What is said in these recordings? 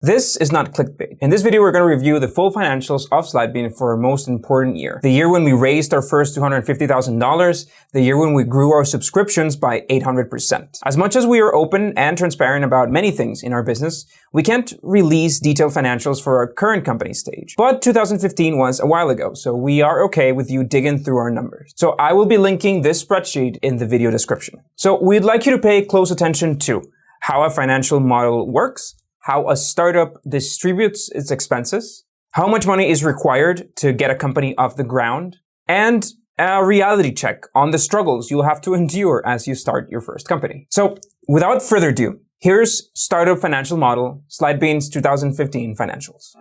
This is not clickbait. In this video, we're going to review the full financials of Slidebean for our most important year. The year when we raised our first $250,000, the year when we grew our subscriptions by 800%. As much as we are open and transparent about many things in our business, we can't release detailed financials for our current company stage. But 2015 was a while ago, so we are okay with you digging through our numbers. So I will be linking this spreadsheet in the video description. So we'd like you to pay close attention to how a financial model works, how a startup distributes its expenses, how much money is required to get a company off the ground, and a reality check on the struggles you'll have to endure as you start your first company. So without further ado, here's Startup Financial Model, Slidebean's 2015 financials.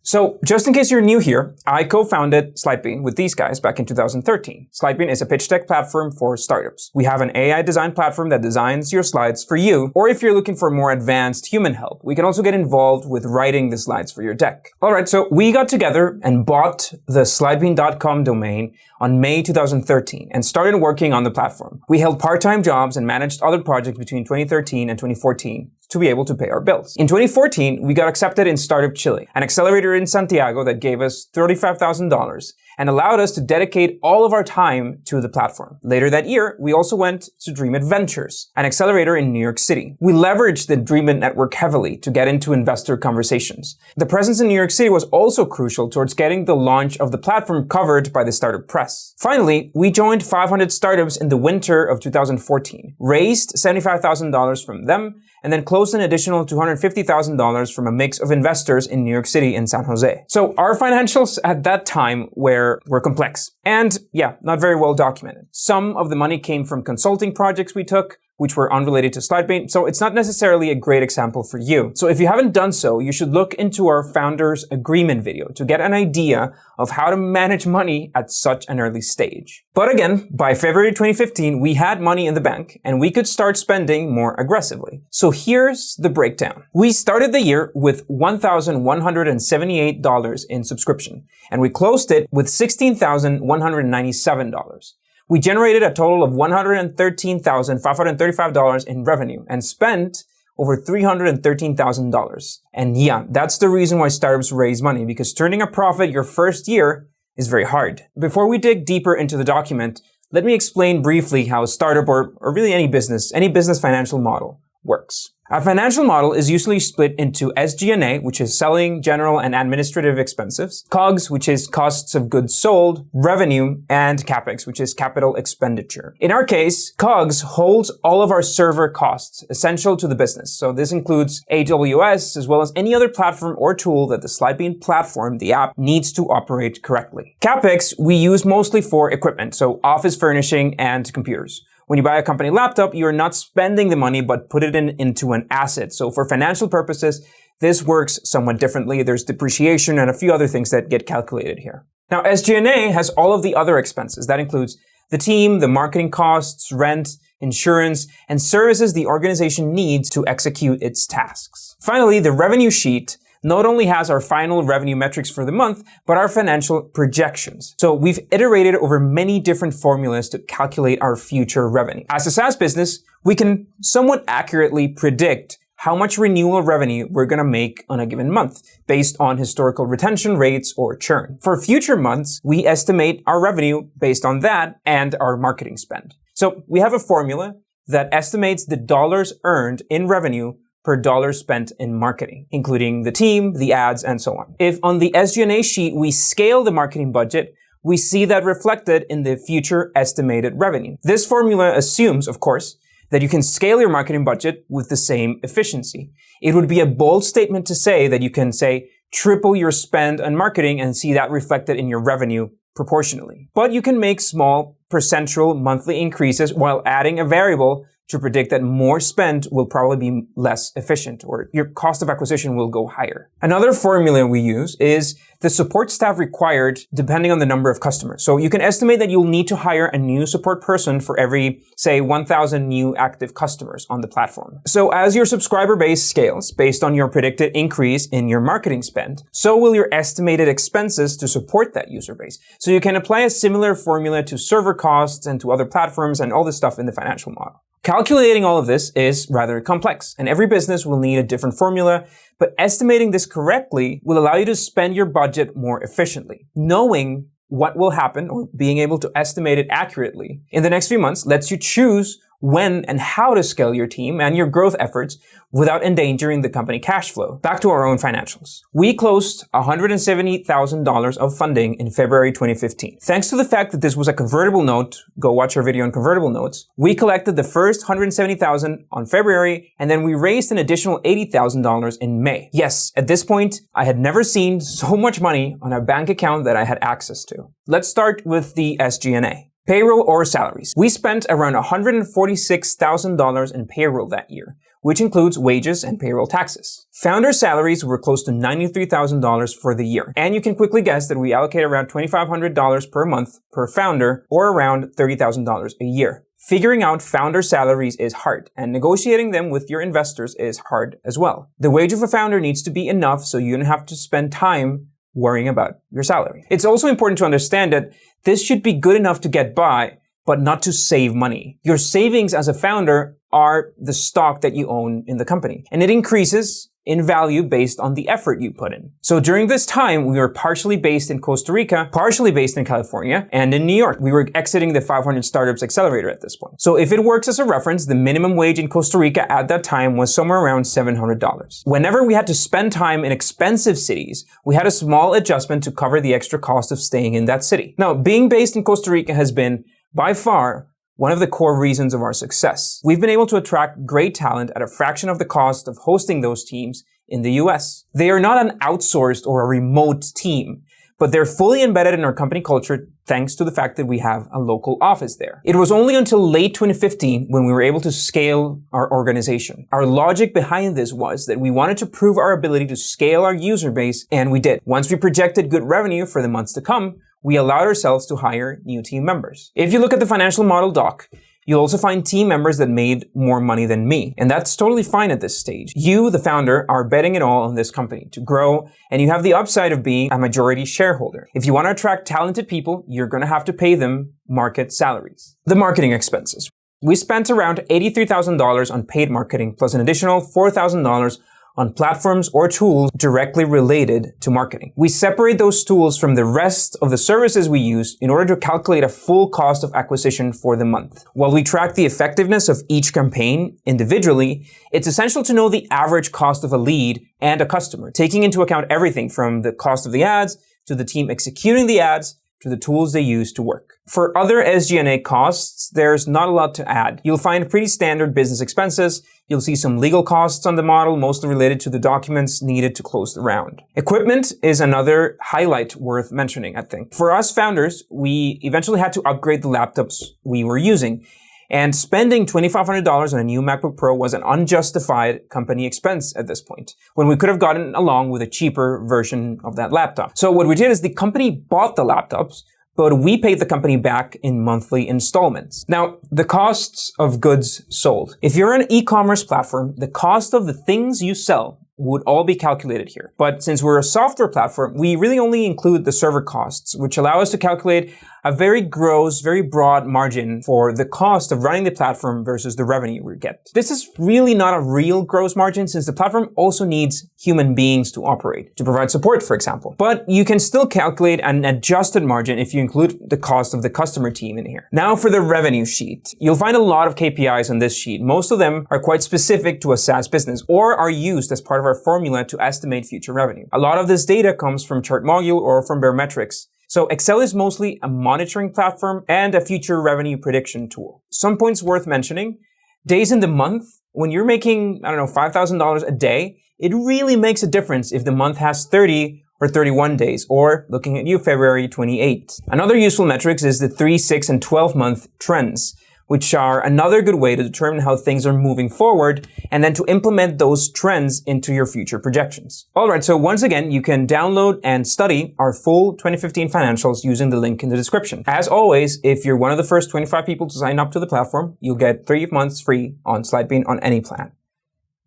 So just in case you're new here, I co-founded Slidebean with these guys back in 2013. Slidebean is a pitch deck platform for startups. We have an AI design platform that designs your slides for you, or if you're looking for more advanced human help, we can also get involved with writing the slides for your deck. Alright, so we got together and bought the slidebean.com domain on May 2013 and started working on the platform. We held part-time jobs and managed other projects between 2013 and 2014 to be able to pay our bills. In 2014, we got accepted in Startup Chile, an accelerator in Santiago that gave us $35,000 and allowed us to dedicate all of our time to the platform. Later that year, we also went to Dream Adventures, an accelerator in New York City. We leveraged the Dream network heavily to get into investor conversations. The presence in New York City was also crucial towards getting the launch of the platform covered by the startup press. Finally, we joined 500 startups in the winter of 2014, raised $75,000 from them, and then closed an additional $250,000 from a mix of investors in New York City and San Jose. So our financials at that time were complex and, yeah, not very well documented. Some of the money came from consulting projects we took, which were unrelated to Slidebean, so it's not necessarily a great example for you. So if you haven't done so, you should look into our founder's agreement video to get an idea of how to manage money at such an early stage. But again, by February 2015, we had money in the bank and we could start spending more aggressively. So here's the breakdown. We started the year with $1,178 in subscription, and we closed it with $16,197. We generated a total of $113,535 in revenue and spent over $313,000. And yeah, that's the reason why startups raise money, because turning a profit your first year is very hard. Before we dig deeper into the document, let me explain briefly how a startup or really any business financial model works. A financial model is usually split into SG&A, which is selling, general, and administrative expenses, COGS, which is costs of goods sold, revenue, and CapEx, which is capital expenditure. In our case, COGS holds all of our server costs essential to the business. So this includes AWS, as well as any other platform or tool that the Slidebean platform, the app, needs to operate correctly. CapEx, we use mostly for equipment, so office furnishing and computers. When you buy a company laptop, you're not spending the money, but put it into an asset. So for financial purposes, this works somewhat differently. There's depreciation and a few other things that get calculated here. Now, SG&A has all of the other expenses. That includes the team, the marketing costs, rent, insurance, and services the organization needs to execute its tasks. Finally, the revenue sheet not only has our final revenue metrics for the month, but our financial projections. So we've iterated over many different formulas to calculate our future revenue. As a SaaS business, we can somewhat accurately predict how much renewal revenue we're going to make on a given month based on historical retention rates or churn. For future months, we estimate our revenue based on that and our marketing spend. So we have a formula that estimates the dollars earned in revenue per dollar spent in marketing, including the team, the ads, and so on. If on the SG&A sheet we scale the marketing budget, we see that reflected in the future estimated revenue. This formula assumes, of course, that you can scale your marketing budget with the same efficiency. It would be a bold statement to say that you can, say, triple your spend on marketing and see that reflected in your revenue proportionally. But you can make small percentual monthly increases while adding a variable to predict that more spent will probably be less efficient, or your cost of acquisition will go higher. Another formula we use is the support staff required depending on the number of customers. So you can estimate that you'll need to hire a new support person for every, say, 1,000 new active customers on the platform. So as your subscriber base scales based on your predicted increase in your marketing spend, so will your estimated expenses to support that user base. So you can apply a similar formula to server costs and to other platforms and all this stuff in the financial model. Calculating all of this is rather complex, and every business will need a different formula, but estimating this correctly will allow you to spend your budget more efficiently. Knowing what will happen, or being able to estimate it accurately in the next few months, lets you choose when and how to scale your team and your growth efforts without endangering the company cash flow. Back to our own financials. We closed $170,000 of funding in February 2015. Thanks to the fact that this was a convertible note, go watch our video on convertible notes, we collected the first $170,000 on February, and then we raised an additional $80,000 in May. Yes, at this point, I had never seen so much money on a bank account that I had access to. Let's start with the SG&A. Payroll or salaries. We spent around $146,000 in payroll that year, which includes wages and payroll taxes. Founder salaries were close to $93,000 for the year. And you can quickly guess that we allocate around $2,500 per month per founder, or around $30,000 a year. Figuring out founder salaries is hard, and negotiating them with your investors is hard as well. The wage of a founder needs to be enough so you don't have to spend time worrying about your salary. It's also important to understand that this should be good enough to get by, but not to save money. Your savings as a founder are the stock that you own in the company, and it increases in value based on the effort you put in. So during this time, we were partially based in Costa Rica, partially based in California, and in New York. We were exiting the 500 Startups Accelerator at this point. So if it works as a reference, the minimum wage in Costa Rica at that time was somewhere around $700. Whenever we had to spend time in expensive cities, we had a small adjustment to cover the extra cost of staying in that city. Now, being based in Costa Rica has been, by far, one of the core reasons of our success. We've been able to attract great talent at a fraction of the cost of hosting those teams in the US. They are not an outsourced or a remote team, but they're fully embedded in our company culture thanks to the fact that we have a local office there. It was only until late 2015 when we were able to scale our organization. Our logic behind this was that we wanted to prove our ability to scale our user base, and we did. Once we projected good revenue for the months to come, we allowed ourselves to hire new team members. If you look at the financial model doc, you'll also find team members that made more money than me. And that's totally fine at this stage. You, the founder, are betting it all on this company to grow, and you have the upside of being a majority shareholder. If you want to attract talented people, you're going to have to pay them market salaries. The marketing expenses. We spent around $83,000 on paid marketing, plus an additional $4,000 on platforms or tools directly related to marketing. We separate those tools from the rest of the services we use in order to calculate a full cost of acquisition for the month. While we track the effectiveness of each campaign individually, it's essential to know the average cost of a lead and a customer, taking into account everything from the cost of the ads to the team executing the ads to the tools they use to work. For other SG&A costs, there's not a lot to add. You'll find pretty standard business expenses. You'll see some legal costs on the model, mostly related to the documents needed to close the round. Equipment is another highlight worth mentioning, I think. For us founders, we eventually had to upgrade the laptops we were using. And spending $2,500 on a new MacBook Pro was an unjustified company expense at this point, when we could have gotten along with a cheaper version of that laptop. So what we did is the company bought the laptops, but we paid the company back in monthly installments. Now, the costs of goods sold. If you're an e-commerce platform, the cost of the things you sell would all be calculated here. But since we're a software platform, we really only include the server costs, which allow us to calculate a very gross, very broad margin for the cost of running the platform versus the revenue we get. This is really not a real gross margin, since the platform also needs human beings to operate, to provide support, for example. But you can still calculate an adjusted margin if you include the cost of the customer team in here. Now for the revenue sheet. You'll find a lot of KPIs on this sheet. Most of them are quite specific to a SaaS business or are used as part of our formula to estimate future revenue. A lot of this data comes from ChartMogul or from Baremetrics. So Excel is mostly a monitoring platform and a future revenue prediction tool. Some points worth mentioning. Days in the month, when you're making, $5,000 a day, it really makes a difference if the month has 30 or 31 days, or looking at you, February 28. Another useful metrics is the 3, 6, and 12-month trends, which are another good way to determine how things are moving forward and then to implement those trends into your future projections. Alright, so once again, you can download and study our full 2015 financials using the link in the description. As always, if you're one of the first 25 people to sign up to the platform, you'll get 3 months free on Slidebean on any plan.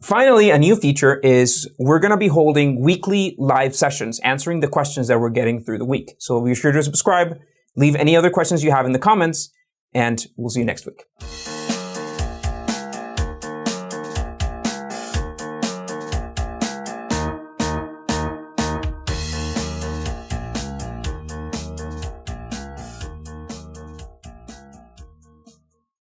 Finally, a new feature is we're going to be holding weekly live sessions answering the questions that we're getting through the week. So be sure to subscribe, leave any other questions you have in the comments, and we'll see you next week.